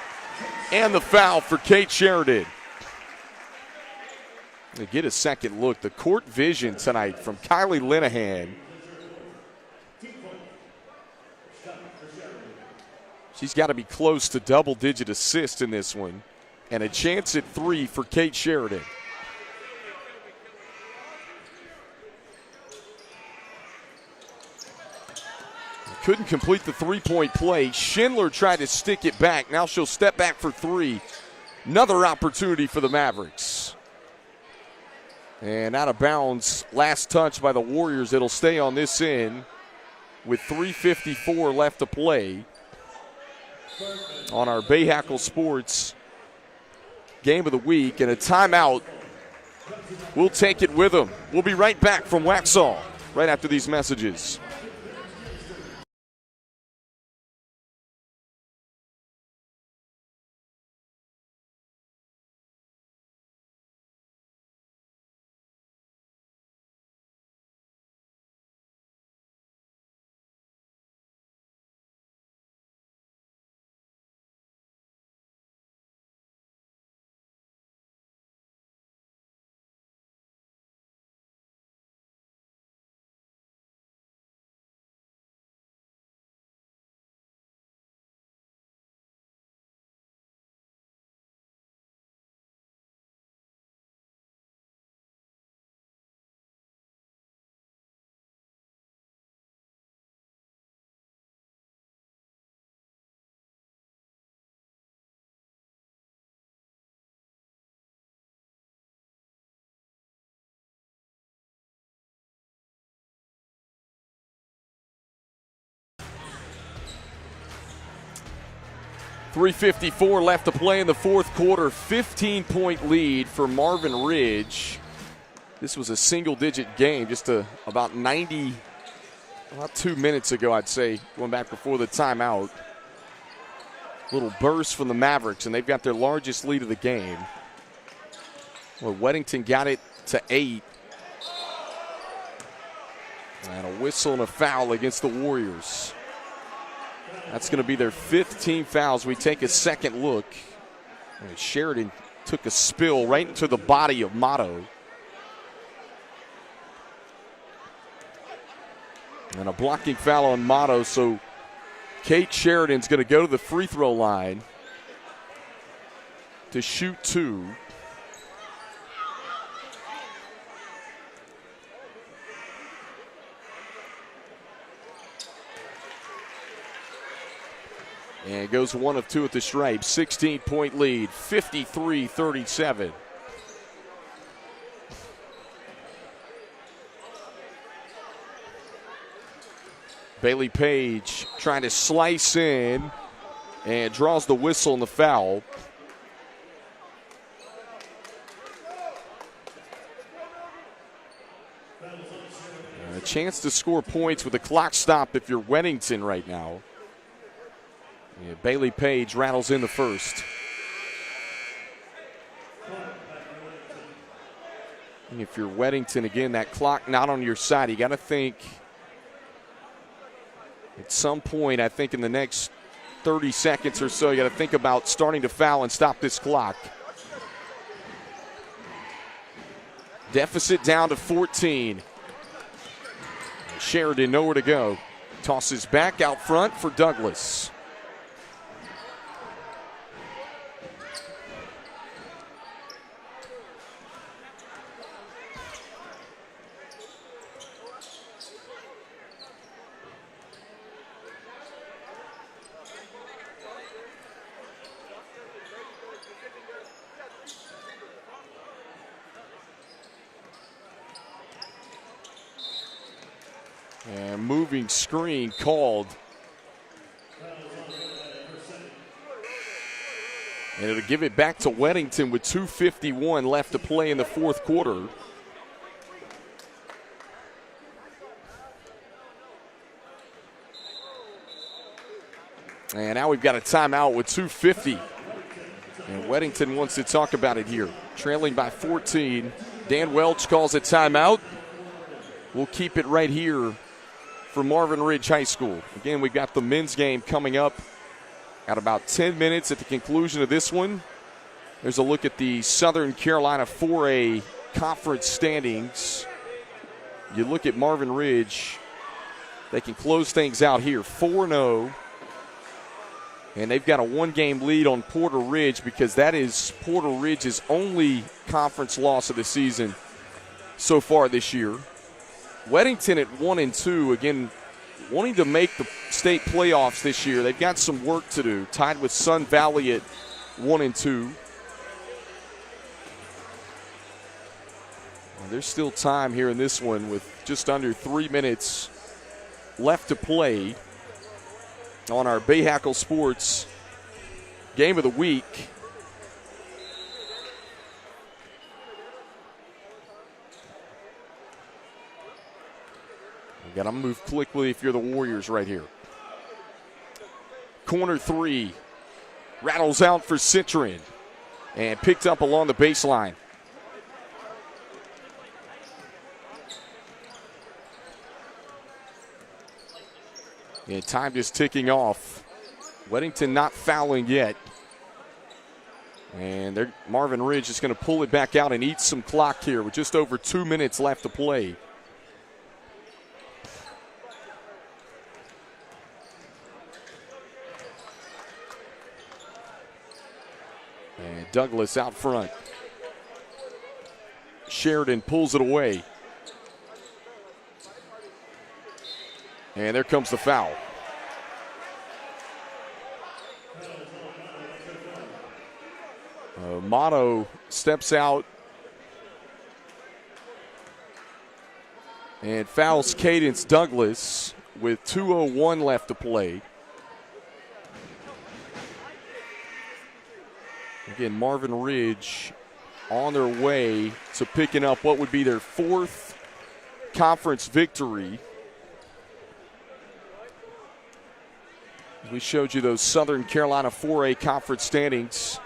And the foul for Kate Sheridan. They get a second look. The court vision tonight from Kylie Linehan. She's got to be close to double-digit assists in this one. And a chance at 3 for Kate Sheridan. Couldn't complete the three-point play. Schindler tried to stick it back. Now she'll step back for 3. Another opportunity for the Mavericks. And out of bounds, last touch by the Warriors. It'll stay on this end with 3:54 left to play on our Bahakel Sports Game of the Week. And a timeout. We'll take it with them. We'll be right back from Waxhaw right after these messages. .354 left to play in the fourth quarter. 15-point lead for Marvin Ridge. This was a single-digit game just about 2 minutes ago, I'd say, going back before the timeout. Little burst from the Mavericks, and they've got their largest lead of the game. Well, Weddington got it to 8. And a whistle and a foul against the Warriors. That's going to be their 5th team fouls. We take a second look. And Sheridan took a spill right into the body of Motto. And a blocking foul on Motto, so Kate Sheridan's going to go to the free throw line to shoot 2. And goes 1 of 2 at the stripe. 16-point lead, 53-37. Bailey Page trying to slice in and draws the whistle and the foul. A chance to score points with the clock stop if you're Weddington right now. Yeah, Bailey Page rattles in the first. And if you're Weddington, again, that clock not on your side. You got to think at some point, I think in the next 30 seconds or so, you got to think about starting to foul and stop this clock. Deficit down to 14. Sheridan nowhere to go. Tosses back out front for Douglas. And moving screen called. And it'll give it back to Weddington with 2:51 left to play in the fourth quarter. And now we've got a timeout with 2:50. And Weddington wants to talk about it here. Trailing by 14. Dan Welch calls a timeout. We'll keep it right here for Marvin Ridge High School. Again, we've got the men's game coming up at about 10 minutes at the conclusion of this one. There's a look at the Southern Carolina 4A conference standings. You look at Marvin Ridge, they can close things out here 4-0. And they've got a 1-game lead on Porter Ridge because that is Porter Ridge's only conference loss of the season so far this year. Weddington at 1-2, again, wanting to make the state playoffs this year. They've got some work to do. Tied with Sun Valley at 1-2. There's still time here in this one with just under 3 minutes left to play on our Bahakel Sports Game of the Week. You got to move quickly if you're the Warriors right here. Corner three rattles out for Citron and picked up along the baseline. And time just ticking off. Weddington not fouling yet. And Marvin Ridge is going to pull it back out and eat some clock here with just over 2 minutes left to play. And Douglas out front. Sheridan pulls it away. And there comes the foul. Motto steps out and fouls Cadence Douglas with 2:01 left to play. Again, Marvin Ridge on their way to picking up what would be their 4th conference victory. We showed you those Southern Carolina 4A conference standings.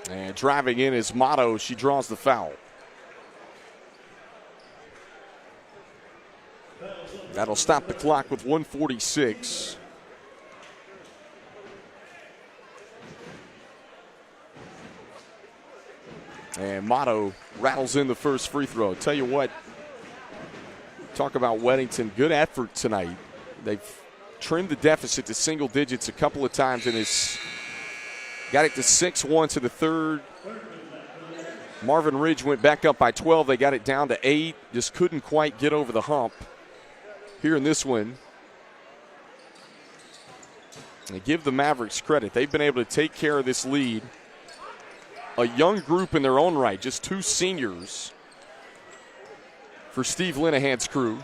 And driving in is Motto. She draws the foul. That'll stop the clock with 1:46. And Motto rattles in the first free throw. Tell you what, talk about Weddington. Good effort tonight. They've trimmed the deficit to single digits a couple of times and has got it to 6 once in the third. Marvin Ridge went back up by 12. They got it down to 8. Just couldn't quite get over the hump here in this one. And give the Mavericks credit. They've been able to take care of this lead. A young group in their own right, just 2 seniors for Steve Linehan's crew.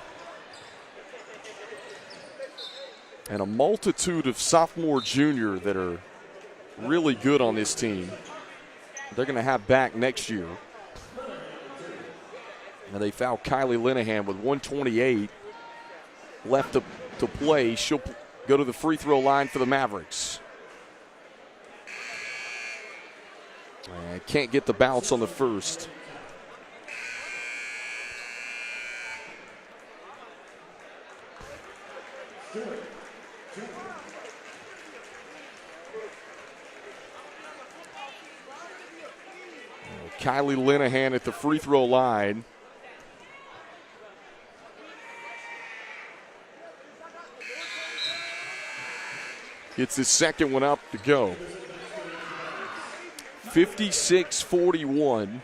And a multitude of sophomore, junior that are really good on this team. They're going to have back next year. And they foul Kylie Linehan with 1:28 left to play. She'll go to the free throw line for the Mavericks. And can't get the bounce on the first. Kylie Linehan at the free throw line. Gets his second one up to go. 56-41.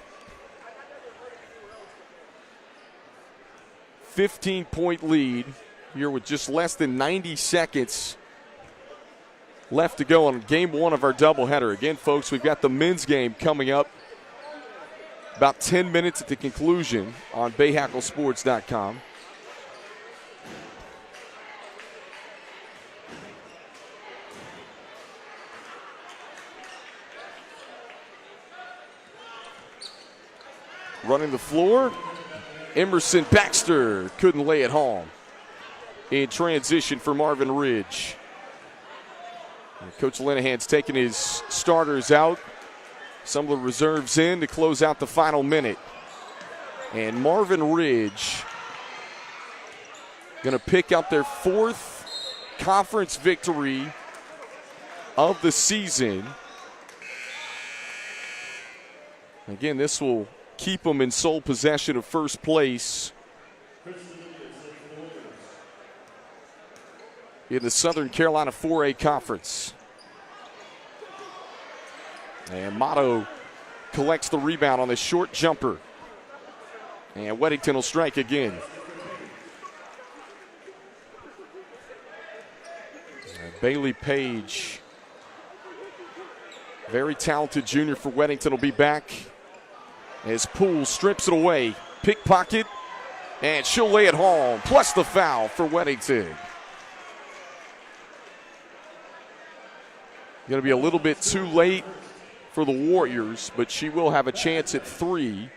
15-point lead here with just less than 90 seconds left to go on game 1 of our doubleheader. Again, folks, we've got the men's game coming up about 10 minutes at the conclusion on BahakelSports.com. Running the floor, Emerson Baxter couldn't lay it home. In transition for Marvin Ridge. And Coach Linehan's taking his starters out. Some of the reserves in to close out the final minute. And Marvin Ridge going to pick up their 4th conference victory of the season. Again, this will keep them in sole possession of first place in the Southern Carolina 4A Conference. And Motto collects the rebound on this short jumper. And Weddington will strike again. Bailey Page, very talented junior for Weddington, will be back as Poole strips it away. Pickpocket, and she'll lay it home, plus the foul for Weddington. Going to be a little bit too late for the Warriors, but she will have a chance at 3.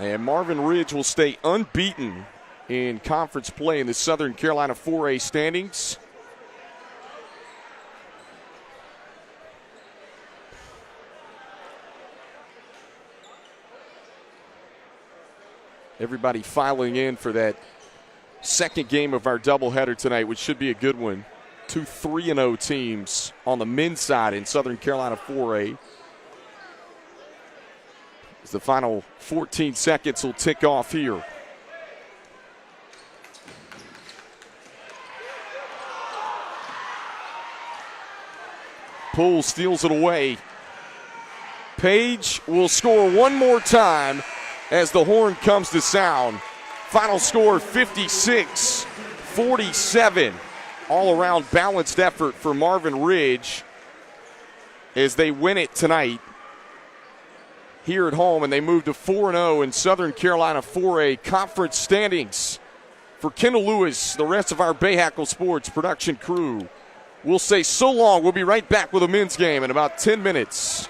And Marvin Ridge will stay unbeaten in conference play in the Southern Carolina 4A standings. Everybody filing in for that second game of our doubleheader tonight, which should be a good one. 2 3-0 teams on the men's side in Southern Carolina 4A. As the final 14 seconds will tick off here. Poole steals it away. Page will score one more time as the horn comes to sound. Final score 56-47. All around balanced effort for Marvin Ridge as they win it tonight here at home, and they move to 4-0 in Southern Carolina 4A conference standings. For Kendall Lewis, the rest of our Bahakel Sports production crew, we'll say so long. We'll be right back with a men's game in about 10 minutes.